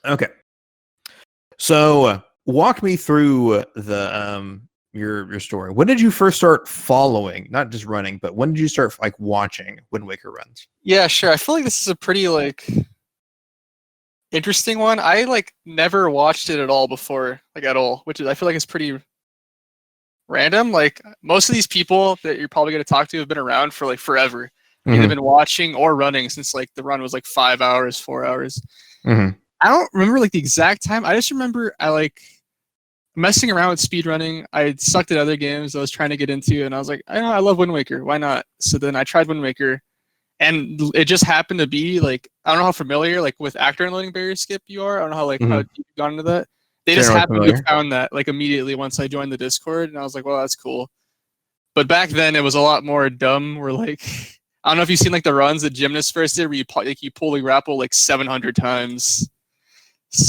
Okay. So walk me through the your story. When did you first start following, not just running, but when did you start like watching Wind Waker runs? Yeah, sure. I feel like this is a pretty like interesting one. I like never watched it at all before, like at all, which is I feel like it's pretty random. Like most of these people that you're probably going to talk to have been around for like forever. Mm-hmm. They've been watching or running since like the run was like 5 hours, 4 hours. Mm-hmm. I don't remember like the exact time. I just remember I like messing around with speedrunning. I sucked at other games I was trying to get into, and I was like, I love Wind Waker. Why not? So then I tried Wind Waker, and it just happened to be like, I don't know how familiar like with actor unloading barrier skip you are. I don't know how like how deep you've gone into that. They just happened to have found that like immediately once I joined the Discord, and I was like, well, that's cool. But back then it was a lot more dumb. Where like I don't know if you've seen like the runs that gymnasts first did, where you pull the grapple like 700 times.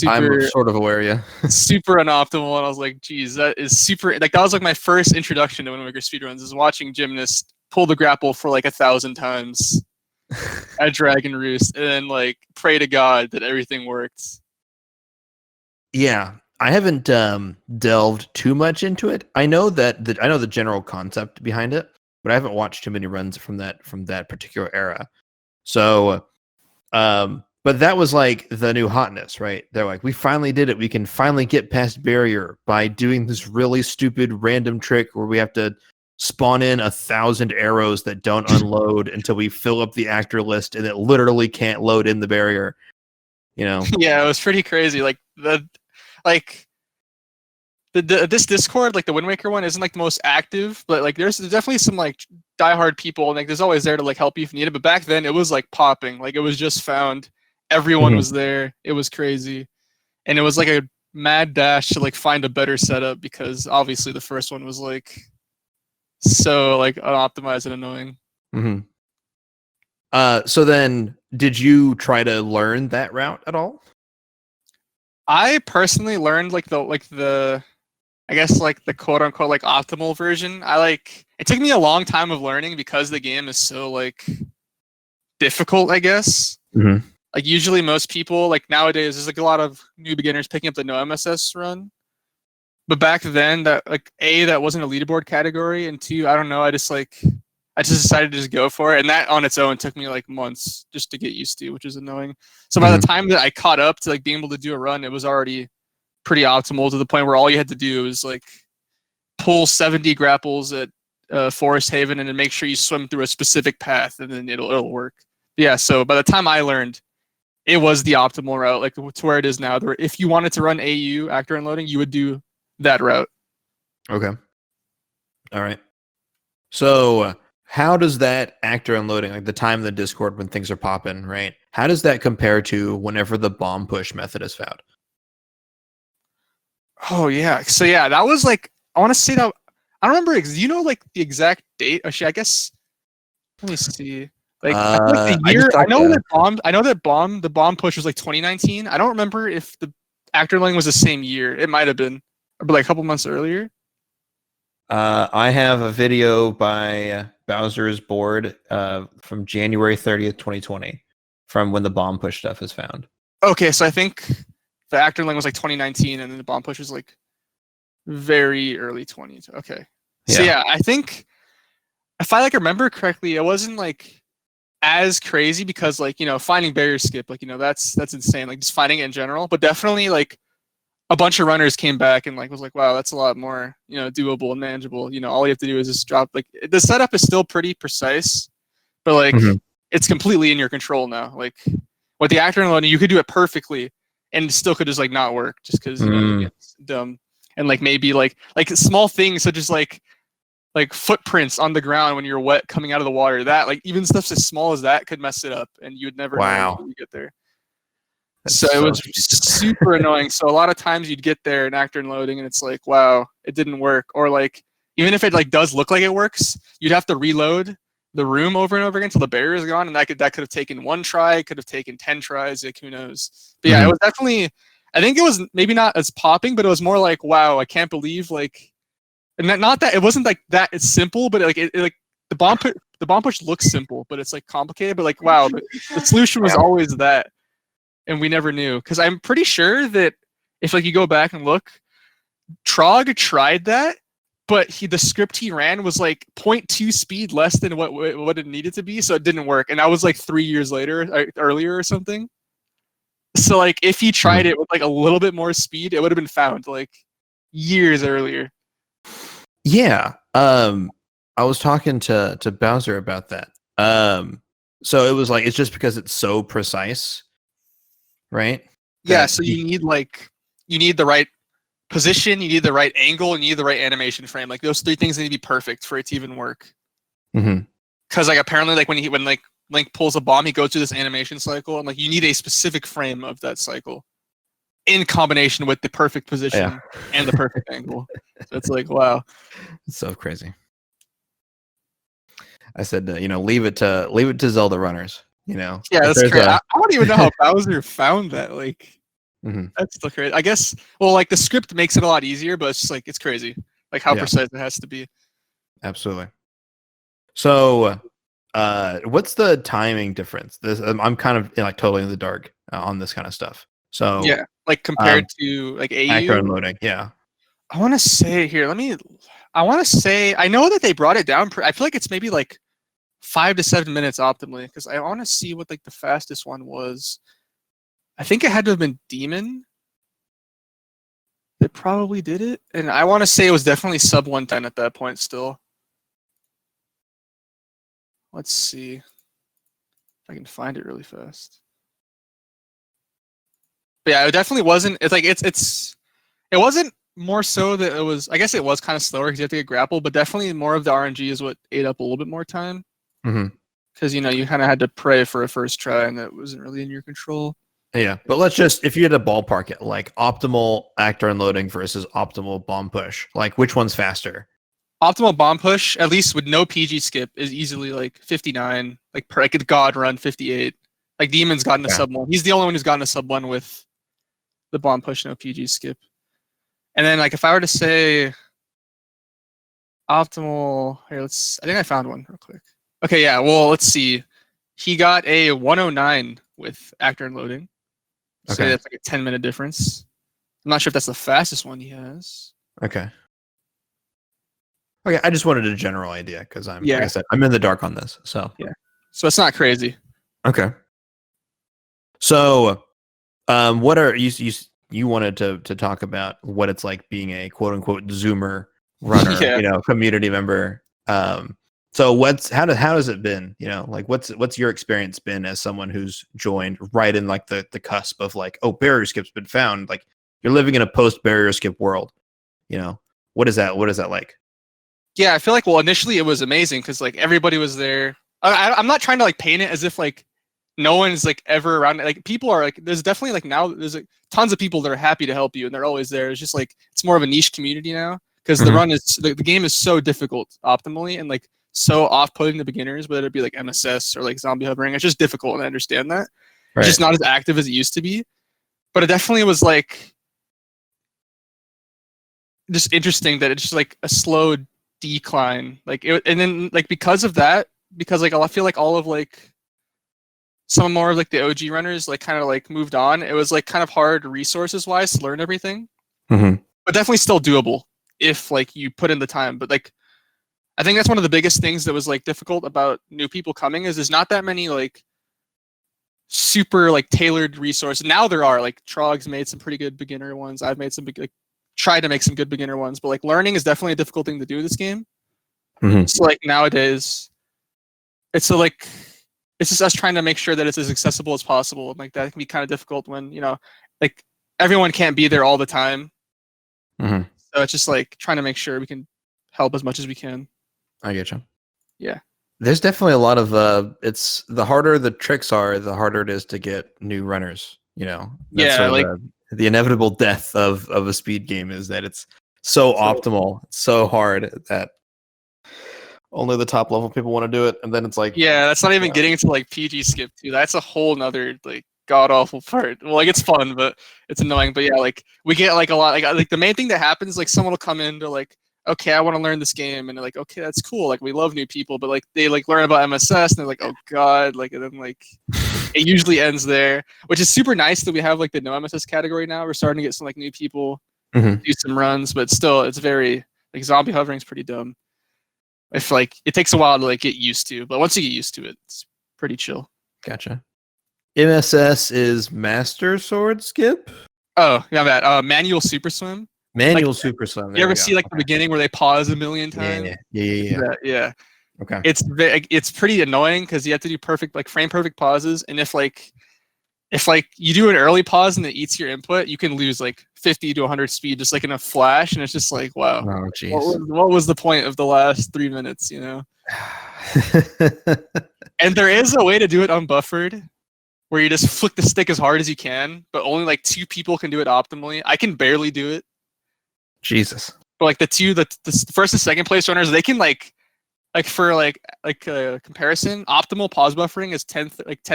I'm sort of aware, yeah. Super unoptimal, and I was like, geez, that is super. Like that was like my first introduction to Wind Waker speedruns, is watching gymnasts pull the grapple for like 1,000 times at Dragon Roost, and then like pray to God that everything worked. Yeah, I haven't delved too much into it. I know I know the general concept behind it, but I haven't watched too many runs from that particular era. So, but that was like the new hotness, right? They're like, we finally did it. We can finally get past barrier by doing this really stupid random trick where we have to spawn in 1,000 arrows that don't unload until we fill up the actor list, and it literally can't load in the barrier. You know? Yeah, it was pretty crazy. Like this Discord, like the Wind Waker one, isn't like the most active, but like there's definitely some like diehard people, and like there's always there to like help you if you need it. But back then it was like popping, like it was just found. Everyone was there. It was crazy, and it was like a mad dash to like find a better setup, because obviously the first one was like so like unoptimized and annoying. So then, did you try to learn that route at all? I personally learned like the I guess like the quote unquote like optimal version. It took me a long time of learning because the game is so like difficult, I guess. Like usually most people like nowadays there's like a lot of new beginners picking up the no MSS run. But back then that like that wasn't a leaderboard category, and two, I don't know, I just decided to just go for it, and that on its own took me like months just to get used to, which is annoying. So by the time that I caught up to like being able to do a run, it was already pretty optimal, to the point where all you had to do was like pull 70 grapples at Forest Haven and then make sure you swim through a specific path, and then it'll work. Yeah, so by the time I learned, it was the optimal route, like to where it is now. If you wanted to run AU actor unloading, you would do that route. Okay. All right. So how does that actor unloading, like the time in the Discord when things are popping, right? How does that compare to whenever the bomb push method is found? Oh yeah. So yeah, that was like, I want to say that I don't remember. You know, like the exact date. Actually, I guess. Let me see. Like, the year. I know that the bomb push was like 2019. I don't remember if the actor unloading was the same year. It might have been, but like a couple months earlier. I have a video by Bowser's board from January 30th, 2020, from when the bomb push stuff is found. Okay, so I think the actor unloading was like 2019, and then the bomb push was like very early 20s. Okay. So yeah, I think if I like remember correctly, it wasn't like as crazy, because like, you know, finding barrier skip, like, you know, that's insane, like just finding it in general. But definitely like a bunch of runners came back and like was like, wow, that's a lot more, you know, doable and manageable. You know, all you have to do is just drop, like, the setup is still pretty precise, but like it's completely in your control now. Like with the actor unloading, you could do it perfectly and still could just like not work, just because you know, it's dumb. And like maybe like small things such as like footprints on the ground when you're wet coming out of the water, that like even stuff as small as that could mess it up, and you would never know until you get there. So it was super annoying. So a lot of times you'd get there and actor unloading, and it's like, wow, it didn't work. Or like, even if it like does look like it works, you'd have to reload the room over and over again until the barrier is gone, and that could have taken 1 try, could have taken 10 tries, like who knows. But yeah, it was definitely, I think it was maybe not as popping, but it was more like, wow, I can't believe, like, and not that it wasn't like that it's simple, but like it like the bomb push looks simple, but it's like complicated. But like, wow, the solution was always that. and we never knew. Because I'm pretty sure that if like you go back and look, Trog tried that, but the script he ran was like 0.2 speed less than what it needed to be, so it didn't work. And that was like 3 years earlier or something. So like if he tried it with like a little bit more speed, it would have been found like years earlier. Yeah. I was talking to Bowser about that. So it was like it's just because it's so precise, right? Yeah, so you need the right position, you need the right angle, and you need the right animation frame. Like those 3 things need to be perfect for it to even work. Because like apparently like when like Link pulls a bomb, he goes through this animation cycle, and like you need a specific frame of that cycle in combination with the perfect position and the perfect angle. So it's like, wow, it's so crazy. I said, leave it to Zelda runners. Yeah, that's crazy. I don't even know how Bowser found that. Like, that's still crazy. I guess. Well, like the script makes it a lot easier, but it's just like it's crazy, like how precise it has to be. Absolutely. So, what's the timing difference? I'm kind of like totally in the dark on this kind of stuff. So yeah, like compared to like AU actor unloading. Yeah, I want to say here. I know that they brought it down. I feel like it's maybe like 5 to 7 minutes optimally, because I want to see what like the fastest one was. I think it had to have been Demon that probably did it, and I want to say it was definitely sub 110 at that point still. Let's see if I can find it really fast. But yeah, it definitely wasn't. It's like it wasn't more so that it was. I guess it was kind of slower because you have to get grappled, but definitely more of the RNG is what ate up a little bit more time. Because you kind of had to pray for a first try, and that wasn't really in your control. Yeah, but let's just, if you had to ballpark it, like optimal actor unloading versus optimal bomb push, like which one's faster? Optimal bomb push, at least with no PG skip, is easily like 59. Like a God run 58. Like Demon's gotten a sub 1. He's the only one who's gotten a sub 1 with the bomb push, no PG skip. And then like if I were to say optimal, here I think I found one real quick. Okay, yeah. Well, let's see. He got a 109 with actor unloading. So that's like a 10-minute difference. I'm not sure if that's the fastest one he has. Okay, I just wanted a general idea because like I said, I'm in the dark on this. So so it's not crazy. Okay. So, what are you wanted to talk about what it's like being a quote unquote Zoomer runner, community member. So how has it been? Like what's your experience been as someone who's joined right in like the cusp of like, oh, barrier skip's been found. Like you're living in a post barrier skip world. What is that like? Yeah, I feel like initially it was amazing because like everybody was there. I'm not trying to like paint it as if like no one's like ever around. Like people are like there's definitely like now there's like tons of people that are happy to help you and they're always there. It's just like it's more of a niche community now because the run is the game is so difficult optimally and like so off-putting to beginners, whether it be like MSS or like zombie hovering. It's just difficult, and I understand that. It's just not as active as it used to be. But it definitely was like just interesting that it's just like a slow decline. Like and then like because of that, because like I feel like all of like some more of like the OG runners like kind of like moved on. It was like kind of hard resources wise to learn everything. But definitely still doable if like you put in the time. But like I think that's one of the biggest things that was like difficult about new people coming is there's not that many like super like tailored resources. Now there are like Trog's made some pretty good beginner ones. I've made some tried to make some good beginner ones, but like learning is definitely a difficult thing to do in this game. So like nowadays it's just us trying to make sure that it's as accessible as possible. And like that can be kind of difficult when, like everyone can't be there all the time. So it's just like trying to make sure we can help as much as we can. I get you. Yeah. There's definitely a lot of it's the harder the tricks are, the harder it is to get new runners. That's sort of the inevitable death of a speed game is that it's so optimal, so hard that only the top level people want to do it, and then it's like that's not even getting into like PG skip too. That's a whole nother like god awful part. Well, like it's fun, but it's annoying. But yeah, like we get like a lot like the main thing that happens like someone will come in to like okay, I want to learn this game, and they're like, okay, that's cool. Like we love new people, but like they like learn about MSS, and they're like, oh god, like and then like it usually ends there, which is super nice that we have like the no MSS category now. We're starting to get some like new people do some runs, but still, it's very like zombie hovering is pretty dumb. If like it takes a while to like get used to, but once you get used to it, it's pretty chill. Gotcha. MSS is Master Sword Skip. Oh, yeah, that manual super swim. Manual like, super swim. You ever see like the beginning where they pause a million times? Yeah. Okay. It's pretty annoying because you have to do perfect like frame perfect pauses, and if you do an early pause and it eats your input, you can lose like 50 to 100 speed just like in a flash, and it's just like wow. Oh jeez. What was the point of the last 3 minutes? You know. And there is a way to do it unbuffered, where you just flick the stick as hard as you can, but only like 2 people can do it optimally. I can barely do it. Jesus. But like the first and second place runners, they can like for like a comparison, optimal pause buffering is 10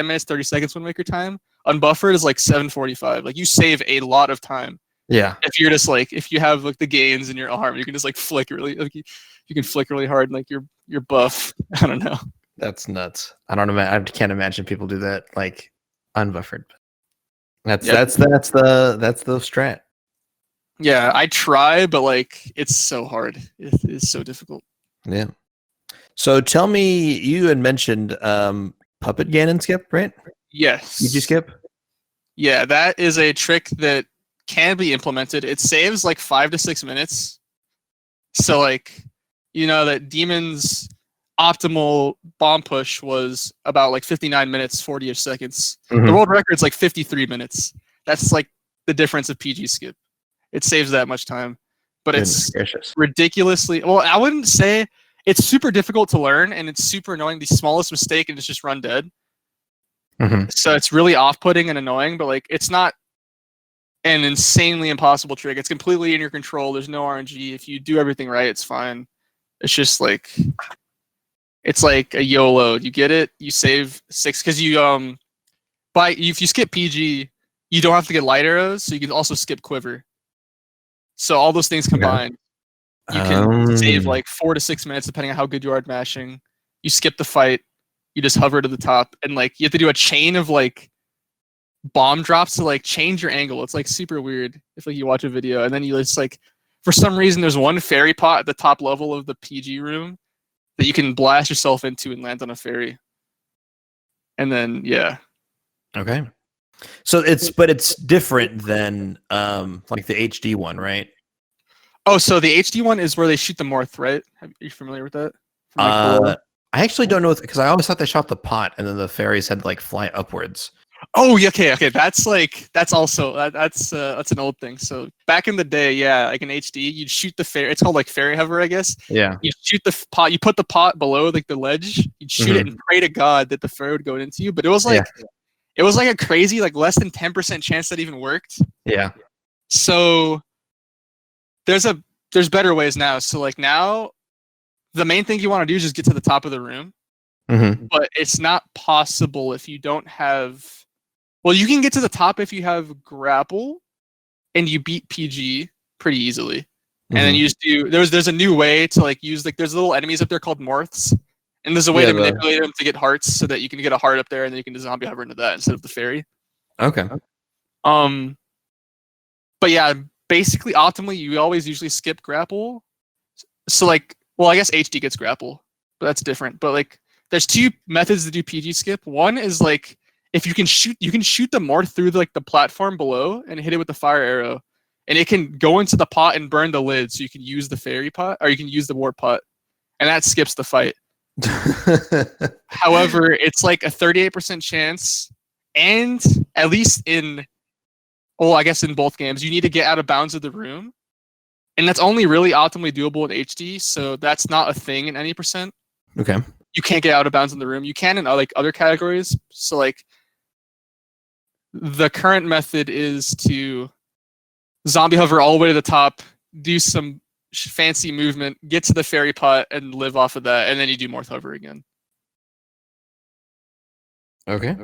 minutes 30 seconds Wind Waker time. Unbuffered is like 7:45. Like you save a lot of time. Yeah. If you're just like if you have like the gains in your arm, you can just like flick really like you can flick really hard and like you're buff. I don't know. That's nuts. I can't imagine people do that like unbuffered. That's the strat. Yeah, I try, but like it's so hard. It is so difficult. Yeah. So tell me, you had mentioned Puppet Ganon skip, right? Yes. PG skip? Yeah, that is a trick that can be implemented. It saves like 5 to 6 minutes. So like, that Demon's optimal bomb push was about like 59 minutes, 40-ish seconds. The world record's like 53 minutes. That's like the difference of PG skip. It saves that much time. But it's ridiculously... Well, I wouldn't say... It's super difficult to learn, and it's super annoying. The smallest mistake, and it's just run dead. So it's really off-putting and annoying, but like it's not an insanely impossible trick. It's completely in your control. There's no RNG. If you do everything right, it's fine. It's just like... It's like a YOLO. You get it, you save 6... Because if you skip PG, you don't have to get light arrows, so you can also skip quiver. So all those things combined... You can save like 4 to 6 minutes depending on how good you are at mashing. You skip the fight, you just hover to the top, and like you have to do a chain of like bomb drops to like change your angle. It's like super weird if like you watch a video, and then you just like for some reason there's one fairy pot at the top level of the PG room that you can blast yourself into and land on a fairy. And then Okay. So it's different than like the HD one, right? Oh, so the HD one is where they shoot the morph, right? Are you familiar with that? I actually don't know because I always thought they shot the pot and then the fairies had to like fly upwards. Oh, yeah, okay. That's an old thing. So back in the day, like in HD, you'd shoot the fairy. It's called like fairy hover, I guess. Yeah. You shoot the pot. You put the pot below like the ledge. You'd shoot it and pray to God that the fairy would go into you. But it was like it was like a crazy like less than 10% chance that even worked. Yeah. So there's better ways now. So like now, the main thing you want to do is just get to the top of the room. But it's not possible if you don't have... Well, you can get to the top if you have grapple, and you beat PG pretty easily. And then you just do... There's a new way to like use... Like there's little enemies up there called morphs. And there's a way to manipulate them to get hearts so that you can get a heart up there, and then you can just zombie hover into that instead of the fairy. Okay. But yeah... Basically, optimally, you always usually skip grapple. So like, well, I guess HD gets grapple, but that's different. But like, there's 2 methods to do PG skip. One is like, if you can shoot the morph through like the platform below and hit it with the fire arrow, and it can go into the pot and burn the lid, so you can use the fairy pot or you can use the warp pot, and that skips the fight. However, it's like a 38% chance, and at least in... Well, I guess in both games, you need to get out of bounds of the room. And that's only really optimally doable in HD, so that's not a thing in any percent. Okay. You can't get out of bounds in the room. You can in like other categories. So like the current method is to zombie hover all the way to the top, do some fancy movement, get to the fairy pot, and live off of that, and then you do morph hover again. Okay.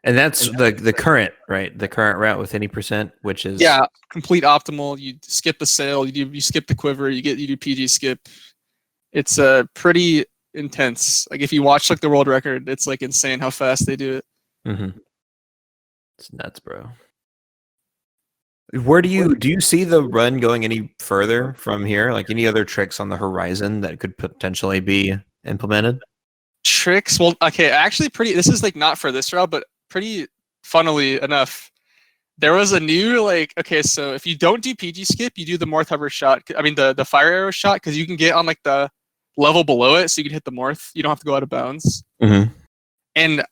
And that's the current, right? The current route with any percent, which is complete optimal. You skip the sail, you skip the quiver, you do PG skip. It's pretty intense. Like if you watch like the world record, it's like insane how fast they do it. Mm-hmm. It's nuts, bro. Where do you see the run going any further from here? Like any other tricks on the horizon that could potentially be implemented? Tricks? Well, okay, actually this is like not for this route, but pretty funnily enough, there was a new okay, so if you don't do PG skip, you do the Morth hover shot. I mean the fire arrow shot, because you can get on like the level below it, so you can hit the Morth. You don't have to go out of bounds. Mm-hmm. And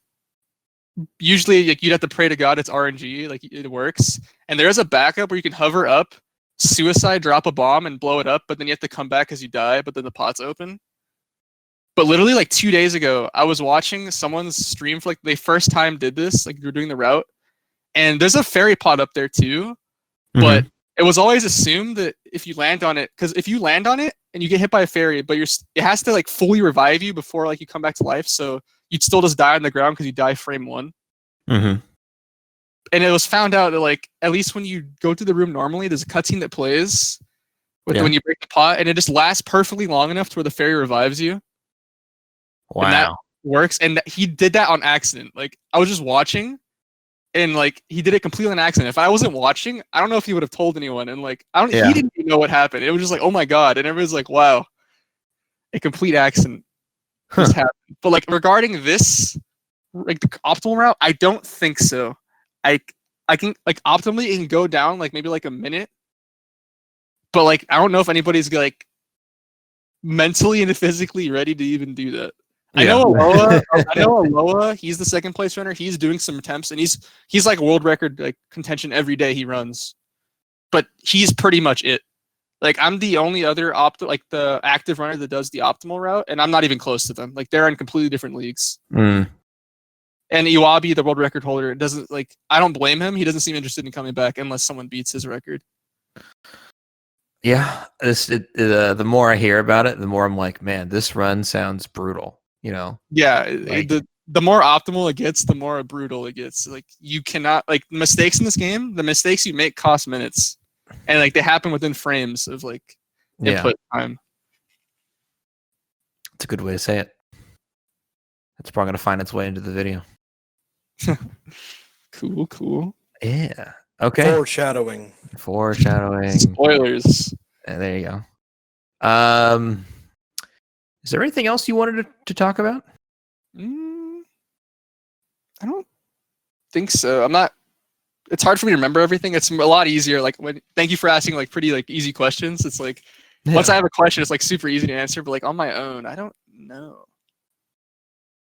usually like you'd have to pray to God it's RNG, like it works. And there is a backup where you can hover up, suicide, drop a bomb, and blow it up, but then you have to come back because you die, but then the pot's open. But literally like 2 days ago, I was watching someone's stream for like they first time did this, like they were doing the route. And there's a fairy pot up there too, but it was always assumed that if you land on it, because if you land on it and you get hit by a fairy, but it has to like fully revive you before like you come back to life, so you'd still just die on the ground because you die frame 1. Mm-hmm. And it was found out that like at least when you go to the room normally, there's a cutscene that plays when you break the pot, and it just lasts perfectly long enough to where the fairy revives you. Wow. And that works. And he did that on accident. Like I was just watching. And like he did it completely on accident. If I wasn't watching, I don't know if he would have told anyone. And like he didn't even know what happened. It was just like, oh my god, and everybody's like, wow, a complete accident just happened. But like regarding this, like the optimal route, I don't think so. I can like optimally it can go down like maybe like a minute, but like I don't know if anybody's like mentally and physically ready to even do that. I know Aloha. He's the second place runner. He's doing some attempts, and he's like world record like contention every day he runs. But he's pretty much it. Like I'm the only other the active runner that does the optimal route, and I'm not even close to them. Like they're in completely different leagues. Mm. And Iwabi, the world record holder, doesn't like. I don't blame him. He doesn't seem interested in coming back unless someone beats his record. Yeah, the more I hear about it, the more I'm like, man, this run sounds brutal. You know? Yeah, like, the more optimal it gets, the more brutal it gets. Like you cannot like mistakes in this game. The mistakes you make cost minutes, and like they happen within frames of like input time. It's a good way to say it. It's probably gonna find its way into the video. Cool. Yeah. Okay. Foreshadowing. Spoilers. There you go. Is there anything else you wanted to talk about? I don't think so. I'm not. It's hard for me to remember everything. It's a lot easier. Like thank you for asking like pretty like easy questions. It's like once I have a question, it's like super easy to answer. But like on my own, I don't know.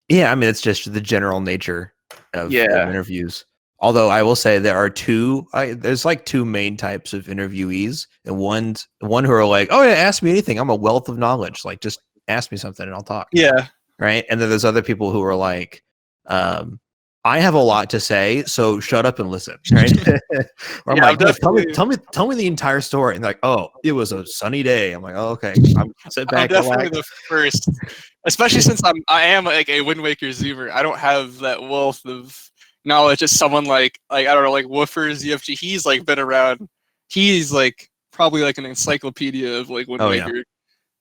Yeah, I mean it's just the general nature of interviews. Although I will say there are there's like two main types of interviewees, and one who are like, oh yeah, ask me anything. I'm a wealth of knowledge. Like just ask me something and I'll talk. Yeah. Right. And then there's other people who are like, I have a lot to say, so shut up and listen. Right. Or I'm like, tell me the entire story. And they're like, oh, it was a sunny day. I'm like, oh, okay. I'm sit back. I'm definitely the first, especially since I am like a Wind Waker zoomer. I don't have that wealth of knowledge as someone like I don't know, like Woofer ZFG. He's like been around. He's like probably like an encyclopedia of like Wind Waker. Yeah.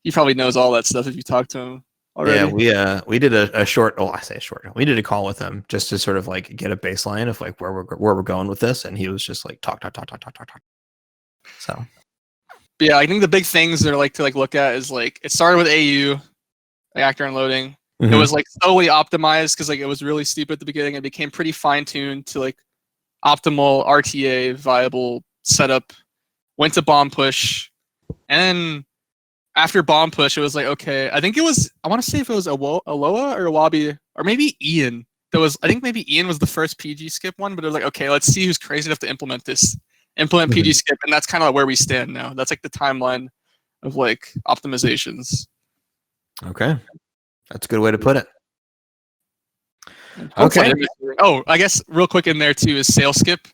He probably knows all that stuff if you talk to him already. Yeah, we did a short. Oh, I say short. We did a call with him just to sort of like get a baseline of like where we're going with this, and he was just like talk. So, but yeah, I think the big things that are like to like look at is like it started with AU, like actor unloading. Mm-hmm. It was like slowly optimized because like it was really steep at the beginning. It became pretty fine tuned to like optimal RTA viable setup. Went to bomb push, and then after bomb push, it was like, okay, I think it was, I want to say if it was Aloha or Wabi, or maybe Ian. I think maybe Ian was the first PG skip one, but it was like, okay, let's see who's crazy enough to implement PG skip. And that's kind of where we stand now. That's like the timeline of like optimizations. Okay. That's a good way to put it. Okay. Oh, I guess real quick in there too is sail skip.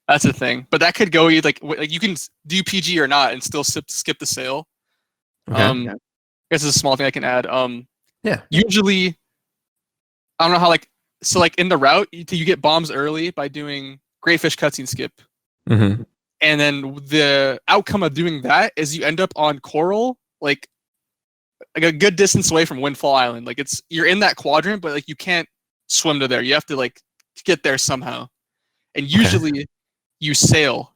That's a thing, but that could go either like you can do PG or not and still skip the sail. Okay. I guess it's a small thing I can add. Yeah. Usually, I don't know how like so like in the route, you get bombs early by doing Great Fish cutscene skip. Mm-hmm. And then the outcome of doing that is you end up on coral, like a good distance away from Windfall Island. Like you're in that quadrant, but like you can't swim to there. You have to like get there somehow. And usually you sail.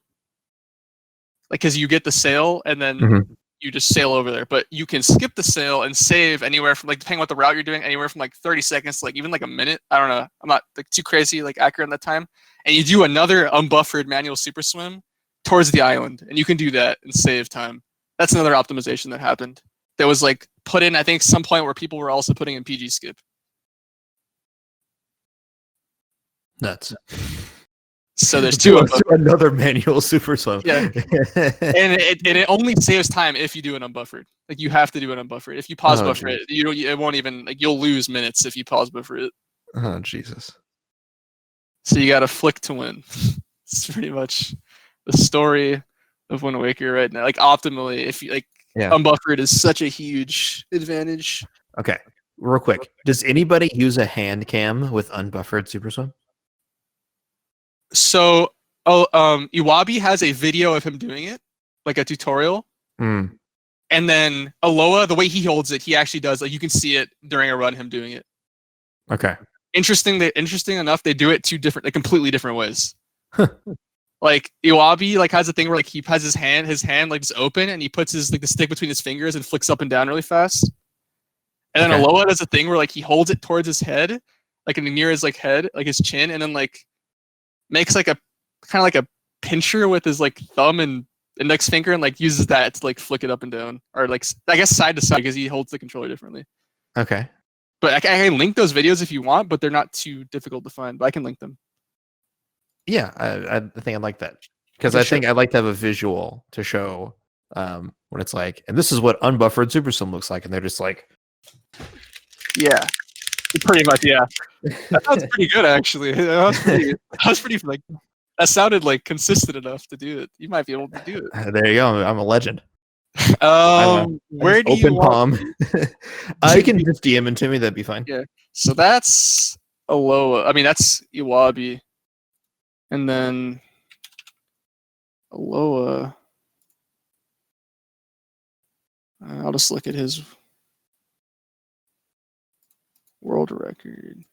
Like because you get the sail and then you just sail over there. But you can skip the sail and save anywhere from like depending on what the route you're doing, anywhere from like 30 seconds to like even like a minute. I don't know. I'm not like too crazy like accurate on that time. And you do another unbuffered manual super swim towards the island, and you can do that and save time. That's another optimization that happened. That was like put in, I think, some point where people were also putting in PG skip. Nuts. So there's two of them. Another manual super swim. Yeah, and it only saves time if you do an unbuffered. Like you have to do an unbuffered. If you pause buffer it, it won't even like you'll lose minutes if you pause buffer it. Oh Jesus! So you got to flick to win. It's pretty much the story of Wind Waker right now. Like optimally, if you like unbuffered is such a huge advantage. Okay, real quick, does anybody use a hand cam with unbuffered super swim? So, Iwabi has a video of him doing it, like a tutorial. And then Aloha, the way he holds it, he actually does. Like you can see it during a run, him doing it. Okay. Interesting enough, they do it completely different ways. Like Iwabi, like has a thing where like he has his hand like just open, and he puts his like the stick between his fingers and flicks up and down really fast. And then Aloha does a thing where like he holds it towards his head, like near his like head, like his chin, and then like makes like a kind of like a pincher with his like thumb and index finger and like uses that to like flick it up and down, or like I guess side to side because he holds the controller differently. Okay. But I can link those videos if you want, but they're not too difficult to find. But I can link them. Yeah, I think I'd like that because I think I'd like to have a visual to show what it's like, and this is what unbuffered super swim looks like, and they're just like, yeah, pretty much, yeah. That sounds pretty good, actually. That was pretty like that sounded like consistent enough to do it. You might be able to do it. There you go. I'm a legend. Where do you open palm? I can just DM it to me. That'd be fine. Yeah. So that's Aloha. I mean, that's Iwabi, and then Aloha. I'll just look at his world record.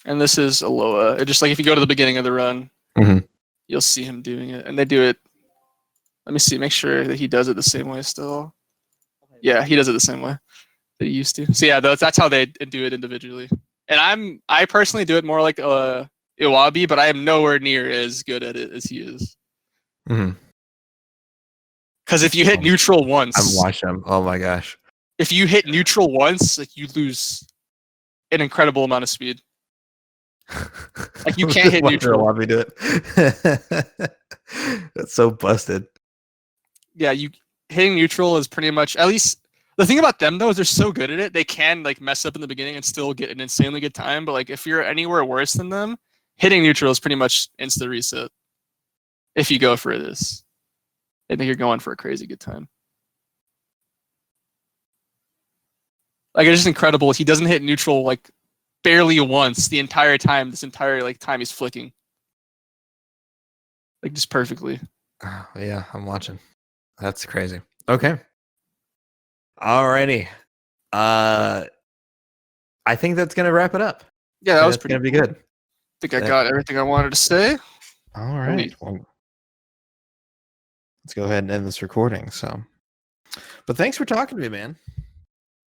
And this is Aloha. It just like if you go to the beginning of the run, you'll see him doing it. And they do it. Let me see, make sure that he does it the same way still. Yeah, he does it the same way that he used to. So yeah, that's how they do it individually. And I personally do it more like Iwabi, but I am nowhere near as good at it as he is. Because if you hit neutral once, I'm watching him. Oh my gosh! If you hit neutral once, like you lose an incredible amount of speed. Like you can't hit neutral. Iwabi do it. That's so busted. Yeah, hitting neutral is pretty much, at least the thing about them though is they're so good at it. They can like mess up in the beginning and still get an insanely good time. But like if you're anywhere worse than them, hitting neutral is pretty much instant reset. If you go for this, I think you're going for a crazy good time. Like it's just incredible. He doesn't hit neutral like barely once the entire time. This entire like time he's flicking, like just perfectly. Oh, yeah, I'm watching. That's crazy. Okay. Alrighty. I think that's gonna wrap it up. Yeah, that was pretty gonna be good. I think I got everything I wanted to say. All right. Well, let's go ahead and end this recording. So, but thanks for talking to me, man.